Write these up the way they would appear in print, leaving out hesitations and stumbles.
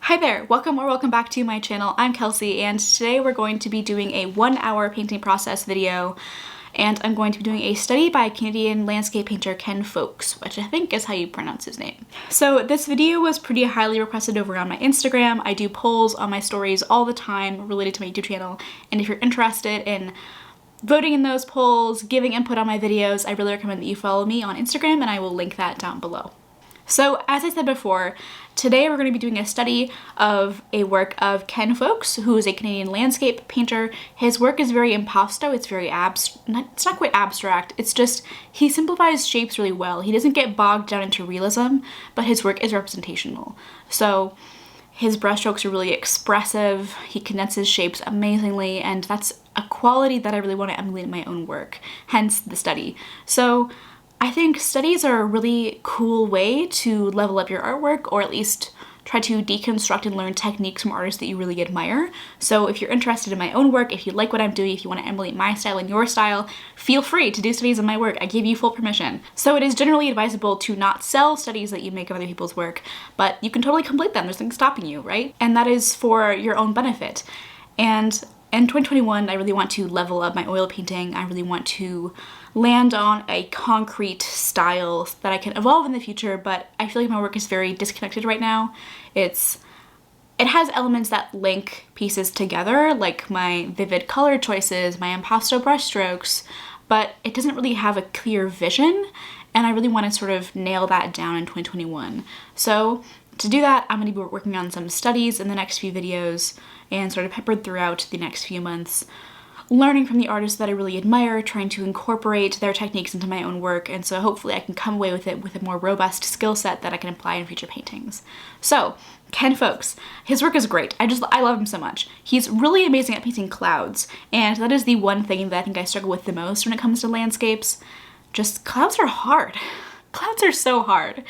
Hi there, welcome back to my channel. I'm Kelsey and today we're going to be doing a 1-hour painting process video, and I'm going to be doing a study by Canadian landscape painter Ken Faulks, which I think is how you pronounce his name. So this video was pretty highly requested over on my Instagram. I do polls on my stories all the time related to my YouTube channel, and if you're interested in voting in those polls, giving input on my videos, I really recommend that you follow me on Instagram, and I will link that down below. So as I said before, today we're going to be doing a study of a work of Ken Faulks, who is a Canadian landscape painter. His work is very impasto, it's very it's not quite abstract, it's just he simplifies shapes really well. He doesn't get bogged down into realism, but his work is representational. So his brushstrokes are really expressive, he condenses shapes amazingly, and that's a quality that I really want to emulate in my own work, hence the study. So I think studies are a really cool way to level up your artwork, or at least try to deconstruct and learn techniques from artists that you really admire. So if you're interested in my own work, if you like what I'm doing, if you want to emulate my style and your style, feel free to do studies of my work. I give you full permission. So it is generally advisable to not sell studies that you make of other people's work, but you can totally complete them. There's nothing stopping you, right? And that is for your own benefit. And in 2021, I really want to level up my oil painting. I really want to land on a concrete style that I can evolve in the future, but I feel like my work is very disconnected right now. It has elements that link pieces together, like my vivid color choices, my impasto brushstrokes, but it doesn't really have a clear vision, and I really want to sort of nail that down in 2021. So to do that, I'm going to be working on some studies in the next few videos and sort of peppered throughout the next few months, learning from the artists that I really admire, trying to incorporate their techniques into my own work, and so hopefully I can come away with it with a more robust skill set that I can apply in future paintings. So, Ken Faulks. His work is great. I love him so much. He's really amazing at painting clouds, and that is the one thing that I think I struggle with the most when it comes to landscapes. Just clouds are hard. Clouds are so hard.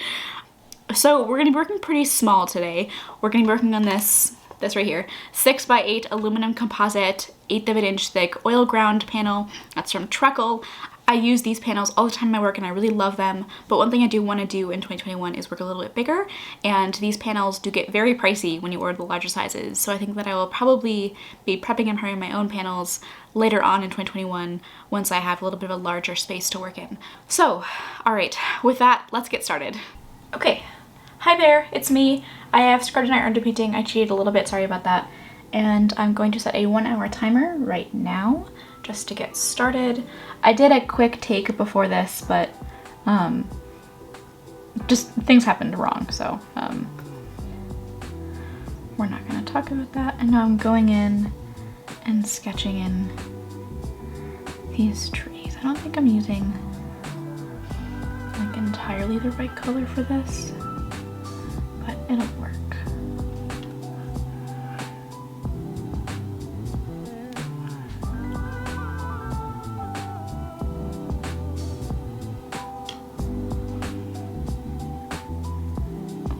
So we're going to be working pretty small today. We're going to be working on this right here, 6x8 aluminum composite, 1/8 of an inch thick oil ground panel. That's from Treckle. I use these panels all the time in my work and I really love them, but one thing I do want to do in 2021 is work a little bit bigger, and these panels do get very pricey when you order the larger sizes, so I think that I will probably be prepping and preparing my own panels later on in 2021 once I have a little bit of a larger space to work in. So, alright, with that, let's get started. Okay. Hi there, it's me. I have scrubbed and ironed painting. I cheated a little bit, sorry about that. And I'm going to set a 1-hour timer right now, just to get started. I did a quick take before this, but just things happened wrong, so we're not gonna talk about that. And now I'm going in and sketching in these trees. I don't think I'm using like entirely the right color for this, but it'll work.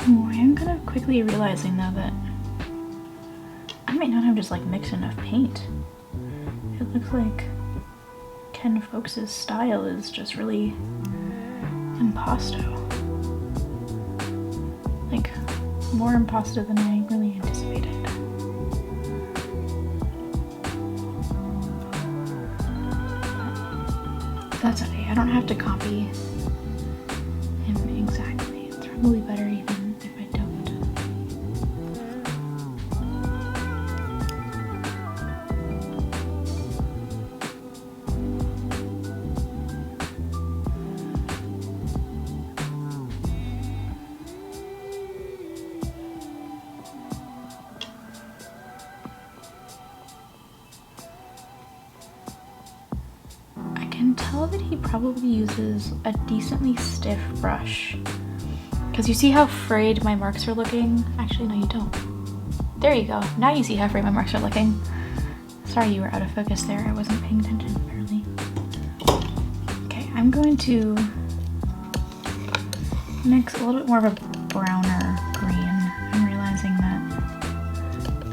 Oh, I am kind of quickly realizing though that I might not have just like mixed enough paint. It looks like Ken Faulks' style is just really impasto. Like, more impasto than I really anticipated. That's okay, I don't have to copy him exactly. It's probably better even if I don't. I can tell that he probably uses a decently stiff brush, because you see how frayed my marks are looking? Actually, no, you don't. There you go. Now you see how frayed my marks are looking. Sorry you were out of focus there. I wasn't paying attention apparently. Okay, I'm going to mix a little bit more of a browner green. I'm realizing that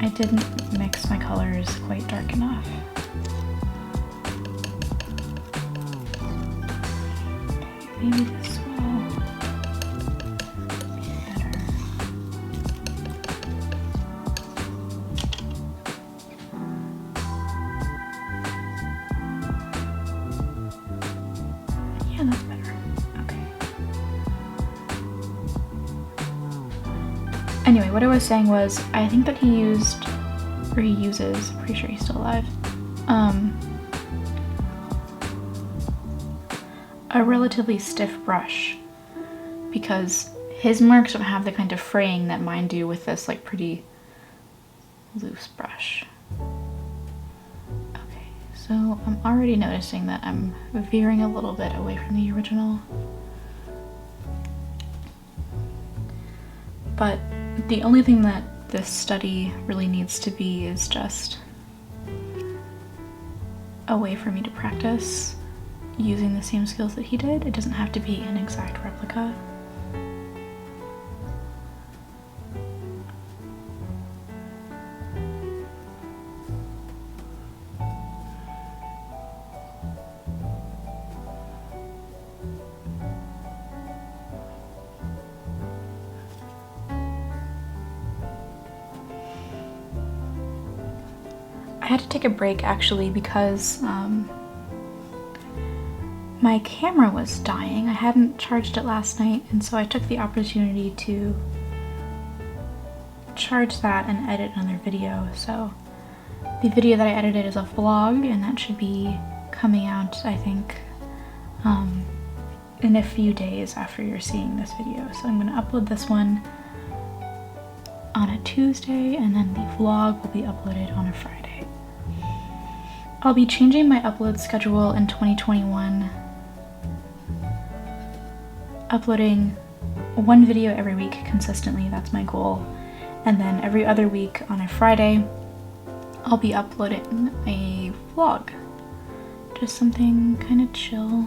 I didn't mix my colors quite dark enough. Maybe this will be better. Anyway, what I was saying was, I think that he used, or he uses, pretty sure he's still alive, a relatively stiff brush, because his marks don't have the kind of fraying that mine do with this like pretty loose brush. Okay, so I'm already noticing that I'm veering a little bit away from the original. But the only thing that this study really needs to be is just a way for me to practice using the same skills that he did. It doesn't have to be an exact replica. I had to take a break actually because my camera was dying. I hadn't charged it last night, and so I took the opportunity to charge that and edit another video. So the video that I edited is a vlog, and that should be coming out, I think, in a few days after you're seeing this video. So I'm gonna upload this one on a Tuesday, and then the vlog will be uploaded on a Friday. I'll be changing my upload schedule in 2021, uploading one video every week consistently. That's my goal. And then every other week on a Friday, I'll be uploading a vlog. Just something kind of chill.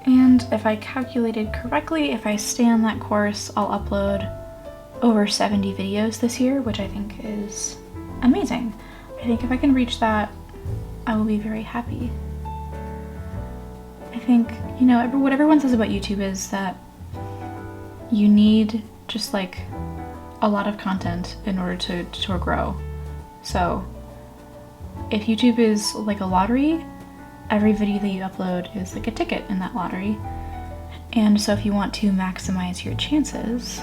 And if I calculated correctly, if I stay on that course, I'll upload over 70 videos this year, which I think is amazing. I think if I can reach that, I will be very happy. I think, you know, what everyone says about YouTube is that you need just like a lot of content in order to grow. So if YouTube is like a lottery, every video that you upload is like a ticket in that lottery. And so if you want to maximize your chances,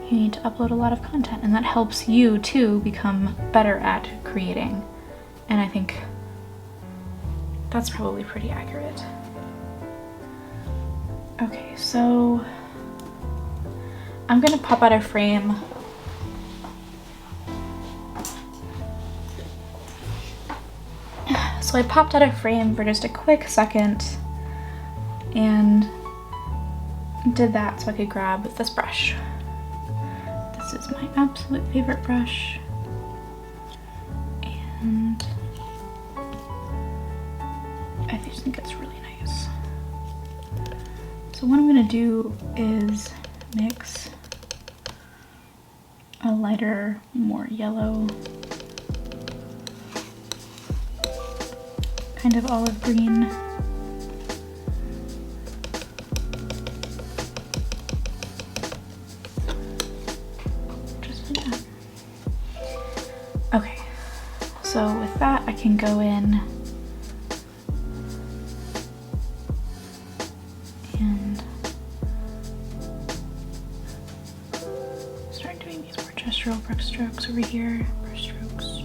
you need to upload a lot of content, and that helps you too become better at creating. And I think that's probably pretty accurate. Okay, so I'm gonna pop out a frame. So I popped out a frame for just a quick second and did that so I could grab this brush. This is my absolute favorite brush, and I just think it's really nice. So what I'm gonna do is mix a lighter, more yellow, kind of olive green, just like that. Okay, so with that I can go in and start doing these more gestural brushstrokes over here. Brushstrokes.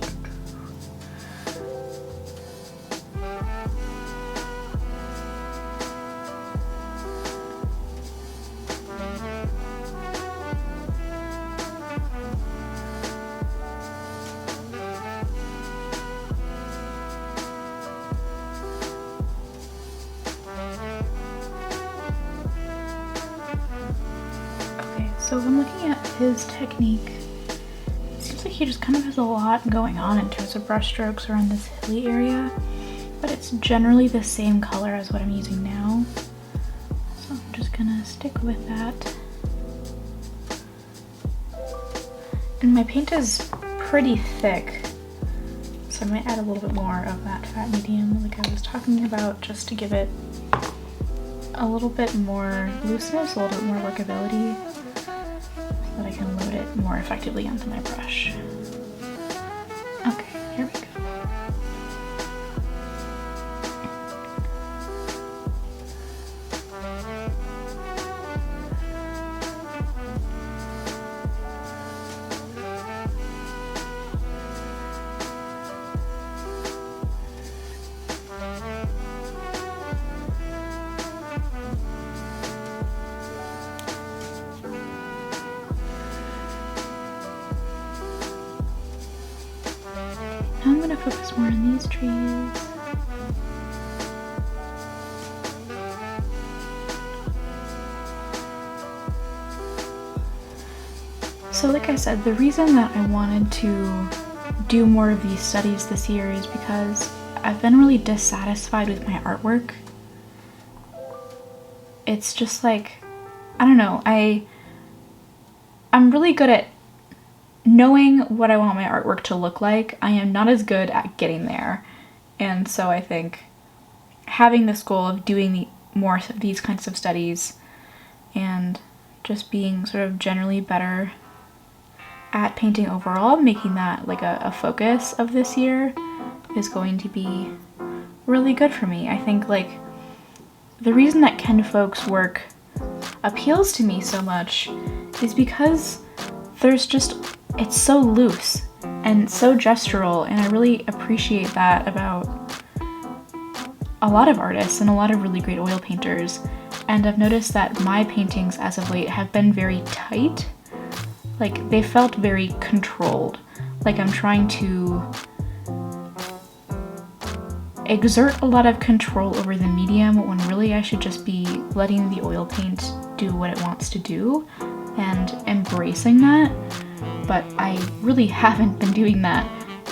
So I'm looking at his technique. It seems like he just kind of has a lot going on in terms of brush strokes around this hilly area. but it's generally the same color as what I'm using now. So I'm just gonna stick with that. And my paint is pretty thick, so I might add a little bit more of that fat medium like I was talking about, just to give it a little bit more looseness, a little bit more workability, so that I can load it more effectively onto my brush. Okay, here we go. Now I'm going to focus more on these trees. So like I said, the reason that I wanted to do more of these studies this year is because I've been really dissatisfied with my artwork. It's just like, I don't know, I'm really good at knowing what I want my artwork to look like. I am not as good at getting there. And so I think having this goal of doing more of these kinds of studies and just being sort of generally better at painting overall, making that like a focus of this year is going to be really good for me. I think like the reason that Ken Faulks' work appeals to me so much is because it's so loose and so gestural, and I really appreciate that about a lot of artists and a lot of really great oil painters. And I've noticed that my paintings as of late have been very tight. Like, they felt very controlled. Like I'm trying to exert a lot of control over the medium, when really I should just be letting the oil paint do what it wants to do and embracing that. But I really haven't been doing that,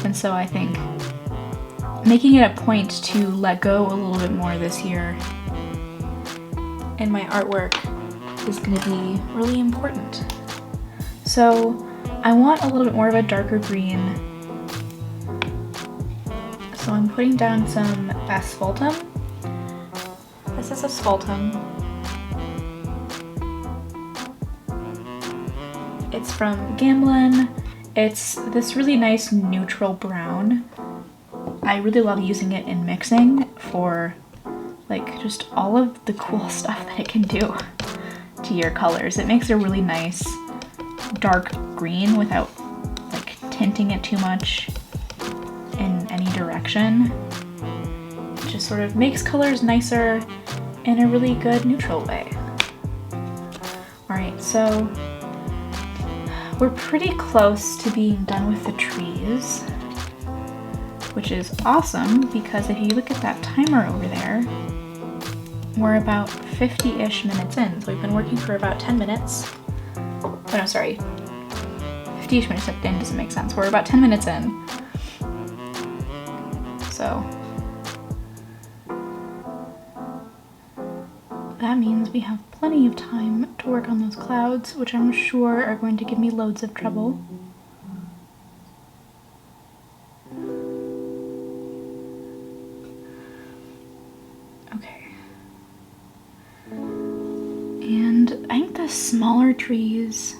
and so I think making it a point to let go a little bit more this year in my artwork is going to be really important. So I want a little bit more of a darker green, so I'm putting down some asphaltum. This is asphaltum. It's from Gamblin. It's this really nice neutral brown. I really love using it in mixing for like just all of the cool stuff that it can do to your colors. It makes a really nice dark green without like tinting it too much in any direction. It just sort of makes colors nicer in a really good neutral way. Alright, so we're pretty close to being done with the trees, which is awesome because if you look at that timer over there, we're about 50-ish minutes in. So we've been working for about 10 minutes. Oh no, sorry. 50-ish minutes in doesn't make sense. We're about 10 minutes in. So that means we have plenty of time to work on those clouds, which I'm sure are going to give me loads of trouble. Okay. And I think the smaller trees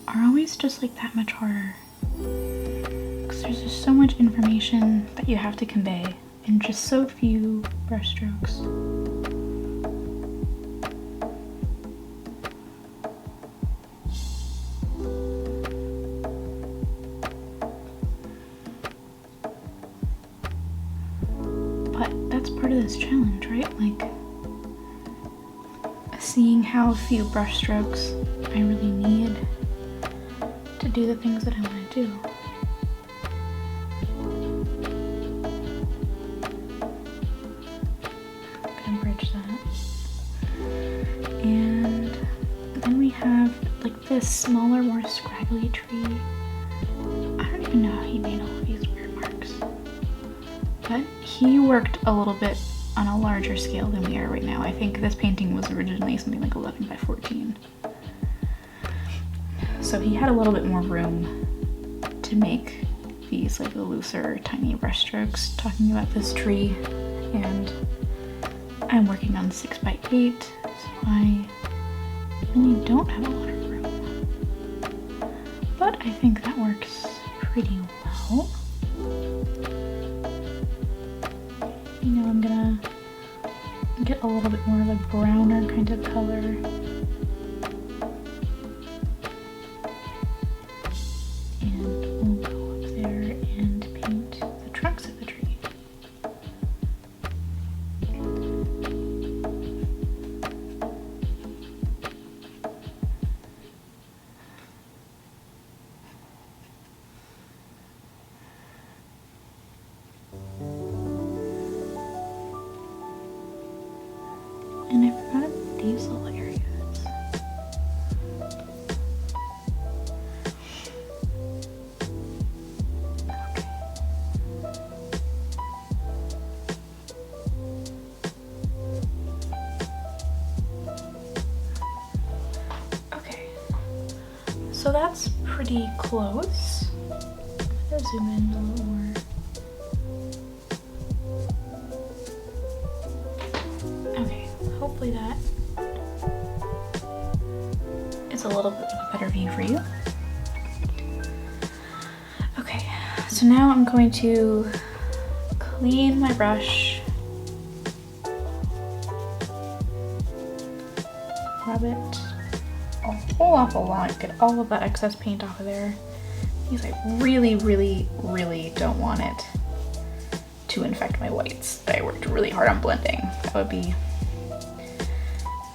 are always just like that much harder, because there's just so much information that you have to convey in just so few brush strokes. Part of this challenge, right? Like seeing how few brush strokes I really need to do the things that I want to do. I'm gonna bridge that. And then we have like this smaller, more scraggly tree. I don't even know how he made all of these weird marks. But but he worked a little bit on a larger scale than we are right now. I think this painting was originally something like 11 by 14. So he had a little bit more room to make these like looser, tiny brushstrokes talking about this tree. And I'm working on 6 by 8, so I really don't have a lot of room. But I think that works pretty well. You know, I'm gonna get a little bit more of a browner kind of color. And we'll go up there and paint the trunks of the tree. And I forgot these little areas. Okay. So that's pretty close. I'm gonna zoom in a little more. Hopefully that is a little bit of a better view for you. Okay, so now I'm going to clean my brush, rub it a whole awful lot, get all of that excess paint off of there, because I really, really, really don't want it to infect my whites. I worked really hard on blending. That would be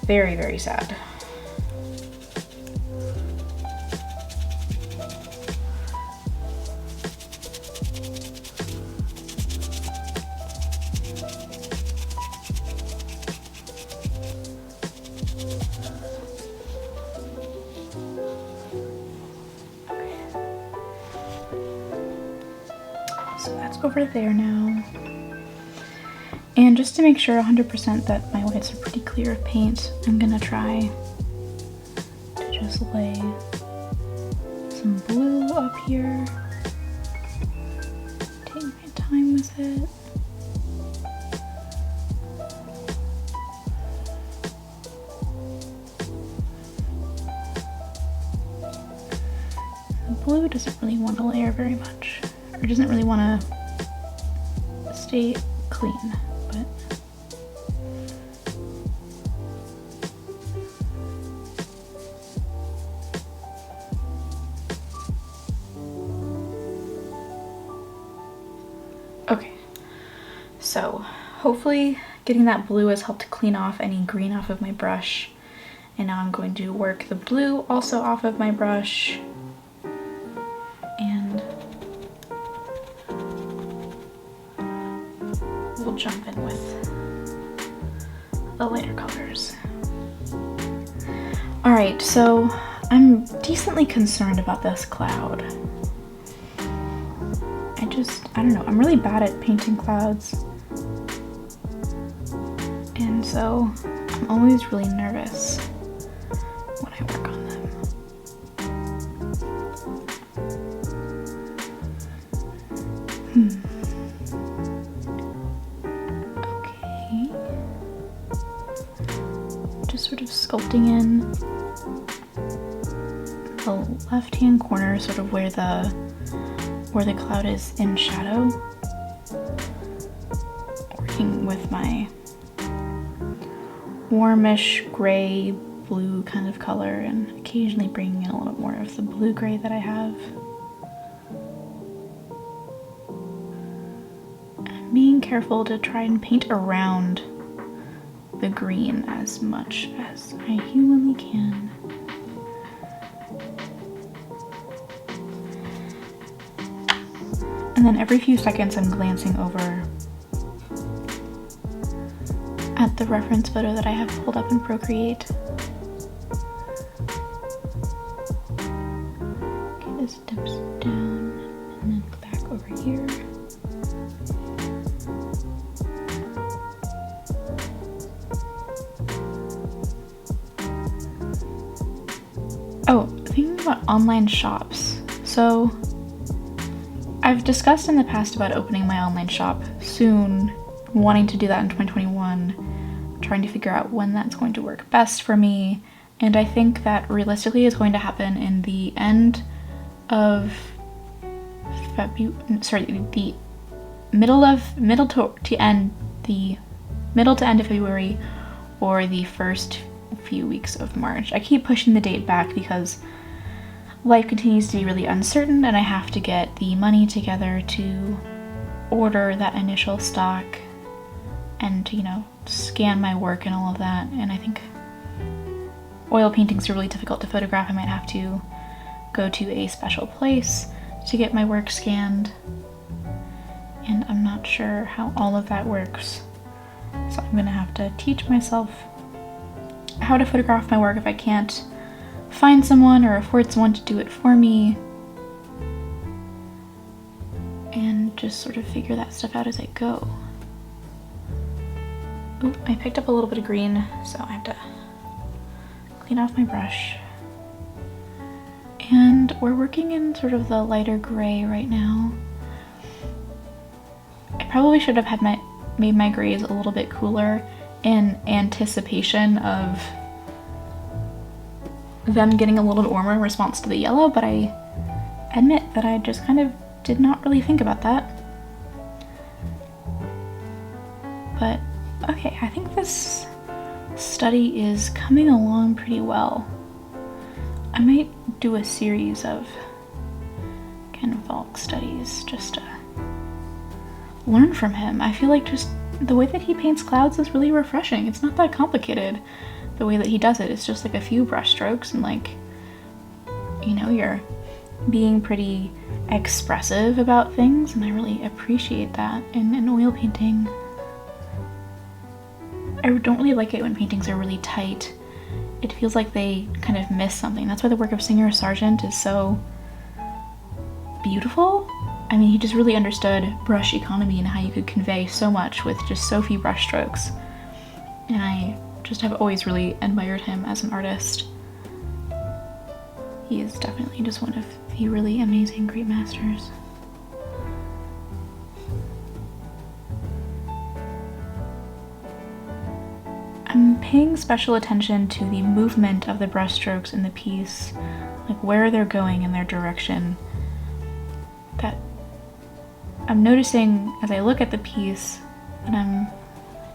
very, very sad. Okay. So that's over there now. And just to make sure 100% that my whites are pretty clear of paint, I'm gonna try to just lay some blue up here. Take my time with it. The blue doesn't really want to layer very much, or doesn't really want to stay clean. Okay, so hopefully getting that blue has helped clean off any green off of my brush. And now I'm going to work the blue also off of my brush. And we'll jump in with the lighter colors. All right, so I'm decently concerned about this cloud. I don't know, I'm really bad at painting clouds. And so I'm always really nervous when I work on them. Okay. Just sort of sculpting in the left-hand corner, sort of where the cloud is in shadow, working with my warmish gray blue kind of color and occasionally bringing in a little more of the blue gray that I have. And being careful to try and paint around the green as much as I humanly can. And then every few seconds I'm glancing over at the reference photo that I have pulled up in Procreate. Okay, this dips down and then back over here. about online shops. So I've discussed in the past about opening my online shop soon, wanting to do that in 2021, trying to figure out when that's going to work best for me. And I think that realistically is going to happen in the end of the middle to end of February or the first few weeks of March. I keep pushing the date back because life continues to be really uncertain and I have to get the money together to order that initial stock and to, you know, scan my work and all of that. And I think oil paintings are really difficult to photograph. I might have to go to a special place to get my work scanned, and I'm not sure how all of that works. So I'm gonna have to teach myself how to photograph my work if I can't find someone or afford someone to do it for me, and just sort of figure that stuff out as I go. Ooh, I picked up a little bit of green, so I have to clean off my brush. And we're working in sort of the lighter gray right now. I probably should have made my grays a little bit cooler in anticipation of them getting a little warmer in response to the yellow, but I admit that I just kind of did not really think about that. But okay, I think this study is coming along pretty well. I might do a series of Ken Faulks studies just to learn from him. I feel like just the way that he paints clouds is really refreshing. It's not that complicated the way that he does it. It's just like a few brush strokes and, like, you know, you're being pretty expressive about things, and I really appreciate that in oil painting. I don't really like it when paintings are really tight. It feels like they kind of miss something. That's why the work of Singer Sargent is so beautiful. I mean, he just really understood brush economy and how you could convey so much with just so few brush strokes. And I just have always really admired him as an artist. He is definitely just one of the really amazing great masters. I'm paying special attention to the movement of the brushstrokes in the piece, like where they're going in their direction. That I'm noticing as I look at the piece that I'm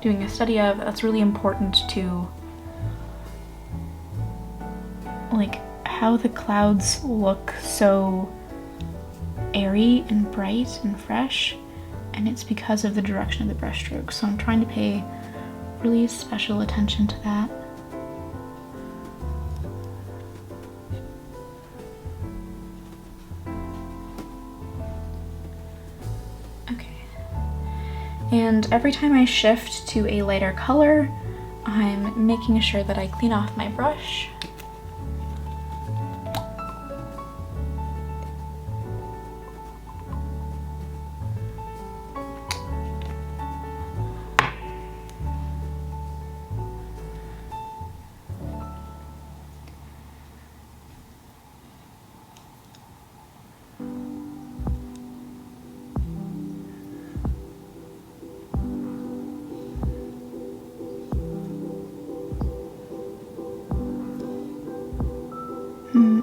doing a study of, that's really important to, like, how the clouds look so airy and bright and fresh, and it's because of the direction of the brushstrokes. So I'm trying to pay really special attention to that. Okay. And every time I shift to a lighter color, I'm making sure that I clean off my brush.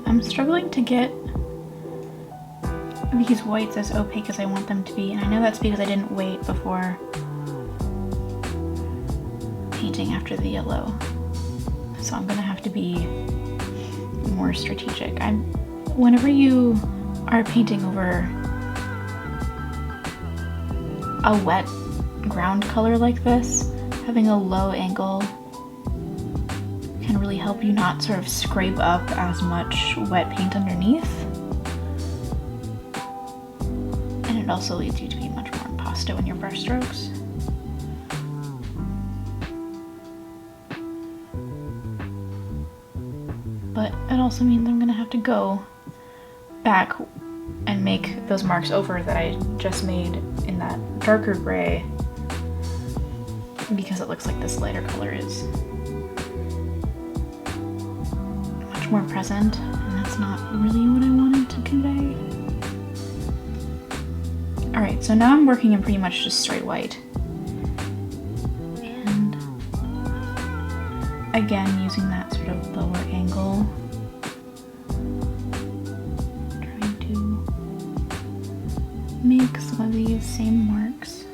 I'm struggling to get these whites as opaque as I want them to be, and I know that's because I didn't wait before painting after the yellow. So I'm gonna have to be more strategic. Whenever you are painting over a wet ground color like this, having a low angle can really help you not sort of scrape up as much wet paint underneath. And it also leads you to be much more impasto in your brush strokes. But it also means I'm gonna have to go back and make those marks over that I just made in that darker gray, because it looks like this lighter color is much more present, and that's not really what I wanted to convey. Alright, so now I'm working in pretty much just straight white. And again, using that sort of lower angle. Trying to make some of these same marks.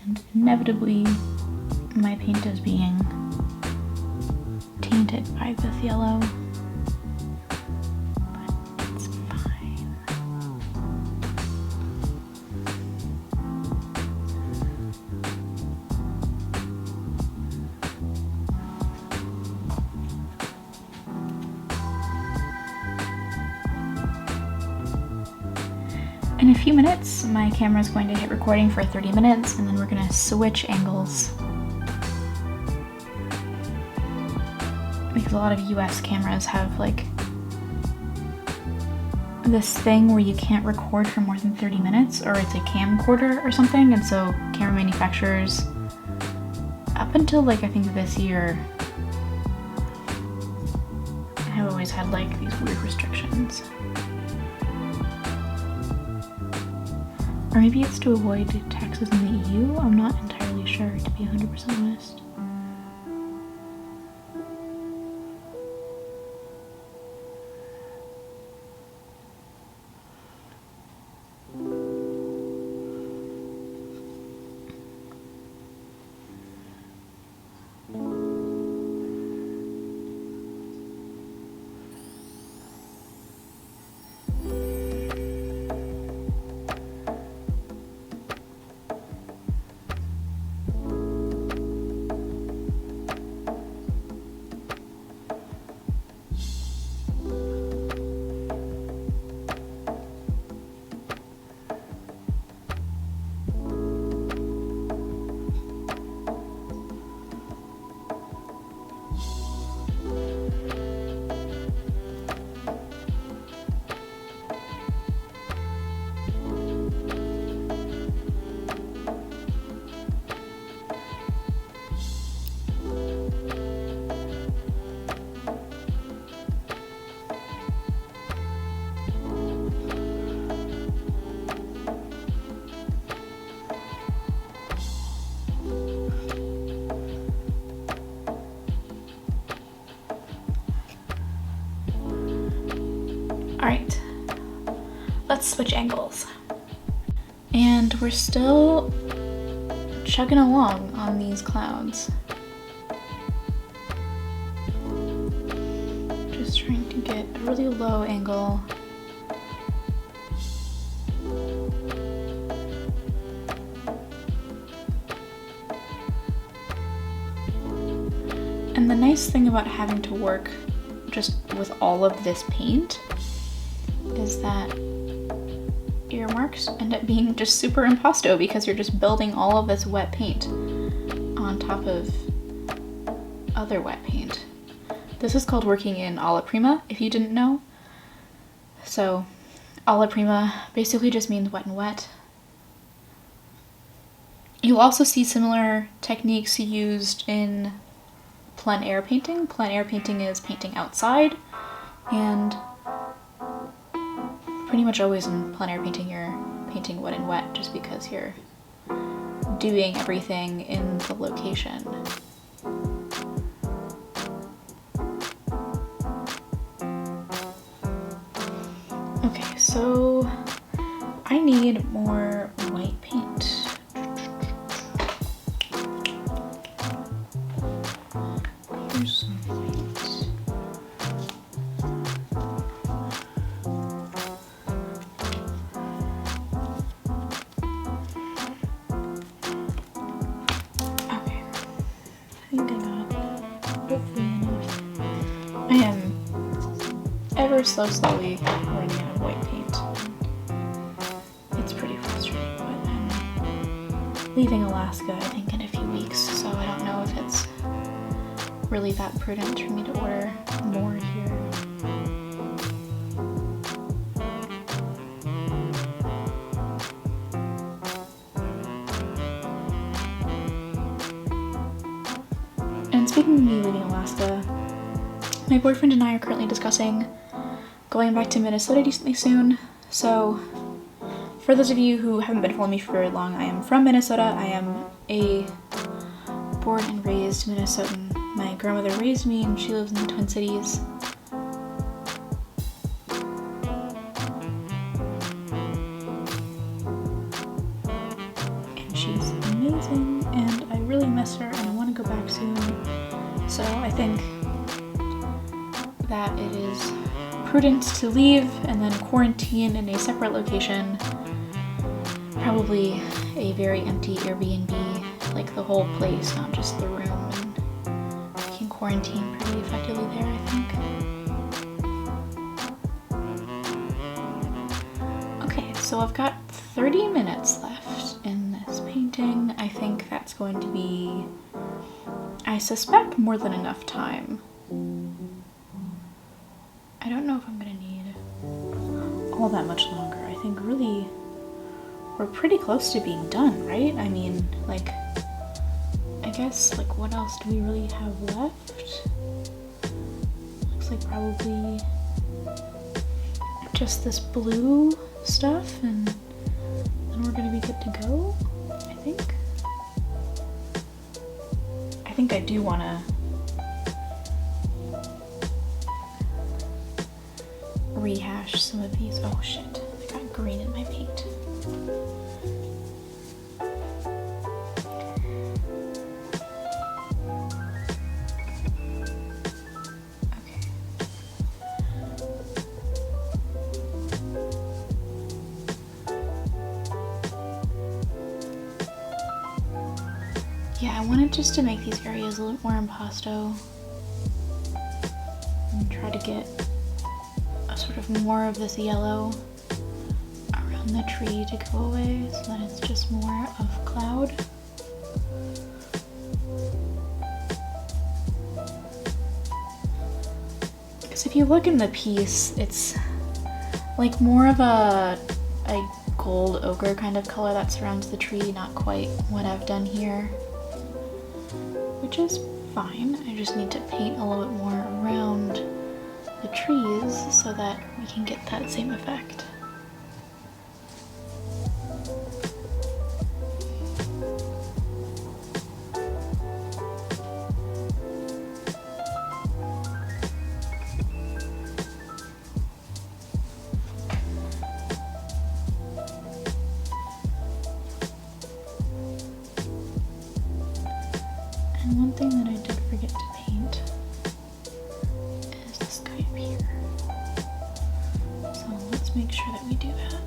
And inevitably, my paint is being tainted by this yellow, but it's fine. In a few minutes, my camera is going to hit recording for 30 minutes, and then we're going to switch angles. Because a lot of US cameras have like this thing where you can't record for more than 30 minutes, or it's a camcorder or something, and so camera manufacturers, up until like I think this year, have always had like these weird restrictions. Or maybe it's to avoid taxes in the EU? I'm not entirely sure, to be 100% honest. Alright, let's switch angles. And we're still chugging along on these clouds. Just trying to get a really low angle. And the nice thing about having to work just with all of this paint is that your marks end up being just super impasto because you're just building all of this wet paint on top of other wet paint. This is called working in alla prima, if you didn't know. So alla prima basically just means wet and wet. You'll also see similar techniques used in plein air painting. Plein air painting is painting outside, and pretty much always in plein air painting you're painting wet and wet just because you're doing everything in the location. Okay, so I need more white paint. Here's some white. Okay, I think I got hopefully enough. I am ever so slowly running out of white paint. It's pretty frustrating, but I'm leaving Alaska, I think, in a few weeks, so I don't know if it's really that prudent for me to order more here. thinking of leaving Alaska. My boyfriend and I are currently discussing going back to Minnesota decently soon. So for those of you who haven't been following me for very long, I am from Minnesota. I am a born and raised Minnesotan. My grandmother raised me and she lives in the Twin Cities. And she's amazing and I really miss her and I want to go back soon. So I think that it is prudent to leave and then quarantine in a separate location. Probably a very empty Airbnb, like the whole place, not just the room, and we can quarantine pretty effectively there, I think. Okay, so I've got 30 minutes left in this painting. I think that's going to be, I suspect, more than enough time. I don't know if I'm gonna need all that much longer. I think really we're pretty close to being done, right? I mean, like, I guess, like, what else do we really have left? Looks like probably just this blue stuff, and then we're gonna be good to go, I think. I think I do wanna rehash some of these. Oh shit, I got green in my paint. Yeah, I wanted just to make these areas a little more impasto and try to get a sort of more of this yellow around the tree to go away so that it's just more of cloud. Because if you look in the piece, it's like more of a gold ochre kind of color that surrounds the tree, not quite what I've done here. Which is fine. I just need to paint a little bit more around the trees so that we can get that same effect. And one thing that I did forget to paint is this guy up here. So let's make sure that we do that.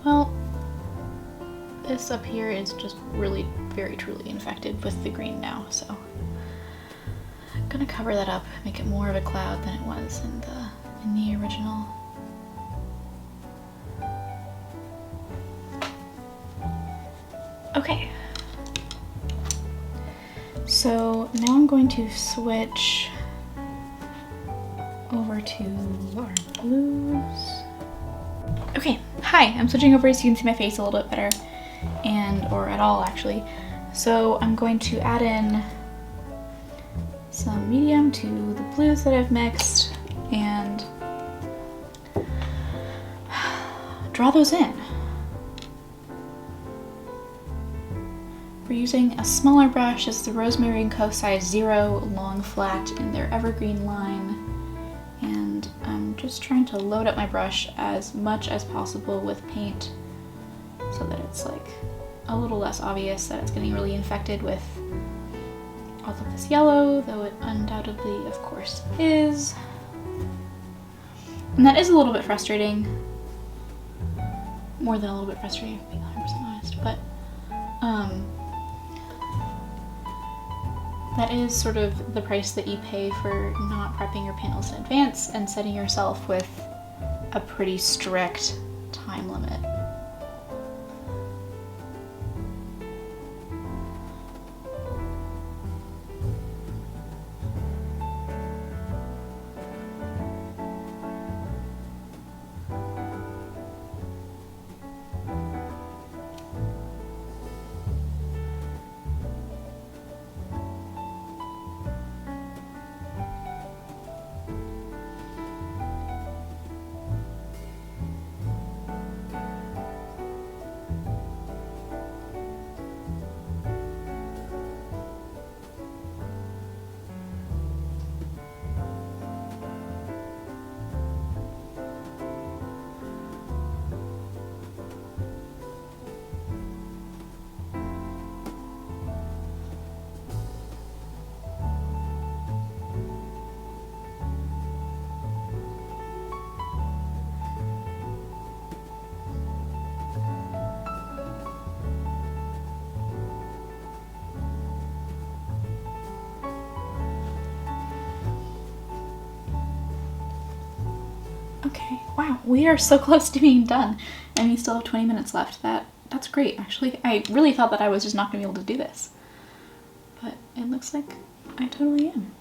Well, this up here is just really very truly infected with the green now, so I'm gonna cover that up, make it more of a cloud than it was in the original. Okay, so now I'm going to switch over to our blues. Okay, hi, I'm switching over so you can see my face a little bit better, or at all actually. So I'm going to add in some medium to the blues that I've mixed and draw those in. We're using a smaller brush. It's the Rosemary & Co. size 0 long flat in their evergreen line. And I'm just trying to load up my brush as much as possible with paint so that it's like a little less obvious that it's getting really infected with all of this yellow, though it undoubtedly, of course, is. And that is a little bit frustrating. More than a little bit frustrating, if being 100% honest, but that is sort of the price that you pay for not prepping your panels in advance and setting yourself with a pretty strict time limit. Okay, wow, we are so close to being done, and we still have 20 minutes left. That's great, actually. I really thought that I was just not gonna be able to do this, but it looks like I totally am.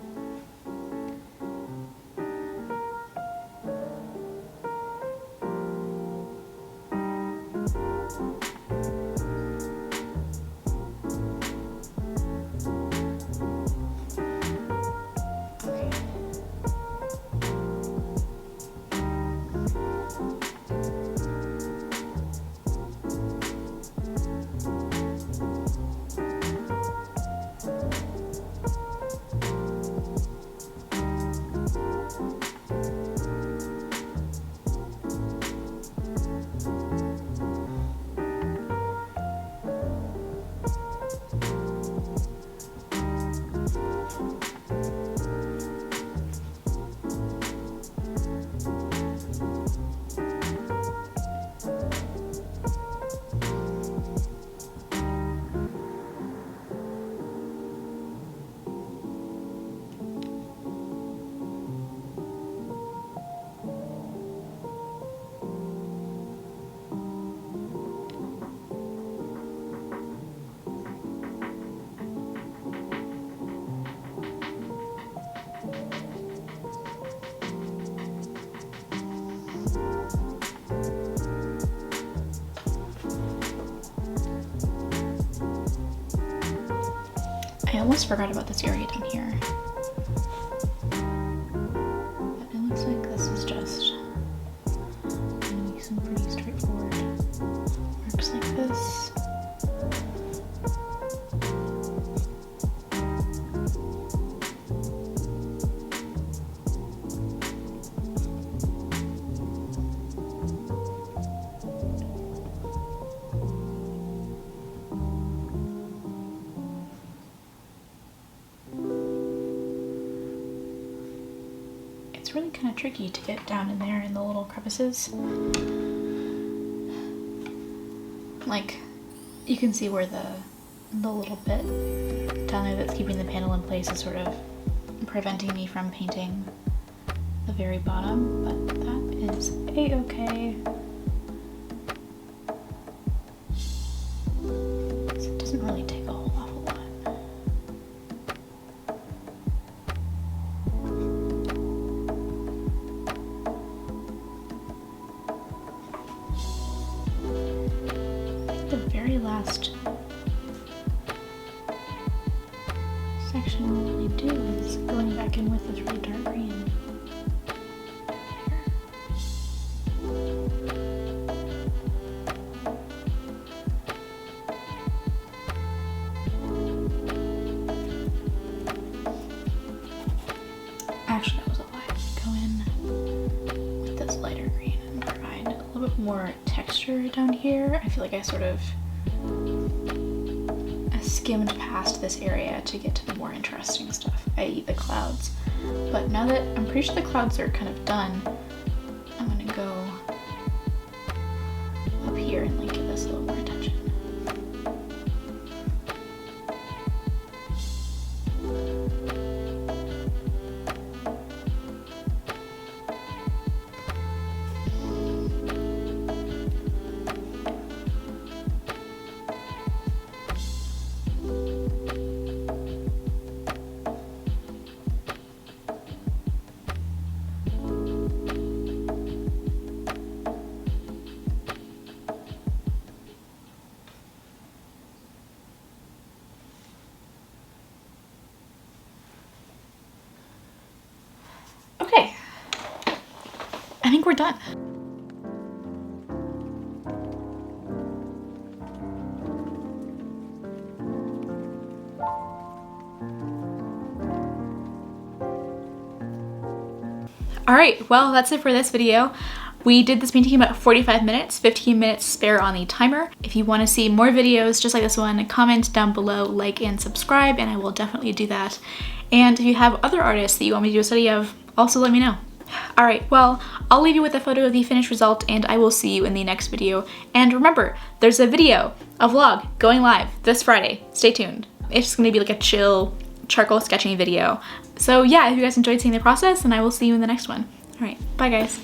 I almost forgot about this area down here. But it looks like this is just gonna be some pretty straightforward marks like this. It's really kind of tricky to get down in there in the little crevices. Like, you can see where the little bit down there that's keeping the panel in place is sort of preventing me from painting the very bottom, but that is a-okay. So it doesn't really take a whole awful lot. The very last section we'll really do is going back in with this really dark green. more texture down here. I feel like I sort of skimmed past this area to get to the more interesting stuff, i.e. the clouds. But now that I'm pretty sure the clouds are kind of done, I'm gonna go up here and like give this a little more attention. Okay, I think we're done. All right, well, that's it for this video. We did this painting in about 45 minutes, 15 minutes spare on the timer. If you want to see more videos just like this one, comment down below, like and subscribe, and I will definitely do that. And if you have other artists that you want me to do a study of, also let me know. All right, well, I'll leave you with a photo of the finished result, and I will see you in the next video. And remember, there's a video, a vlog, going live this Friday. Stay tuned. It's just gonna be like a chill charcoal sketching video. So yeah, if you guys enjoyed seeing the process, then I will see you in the next one. All right, bye guys.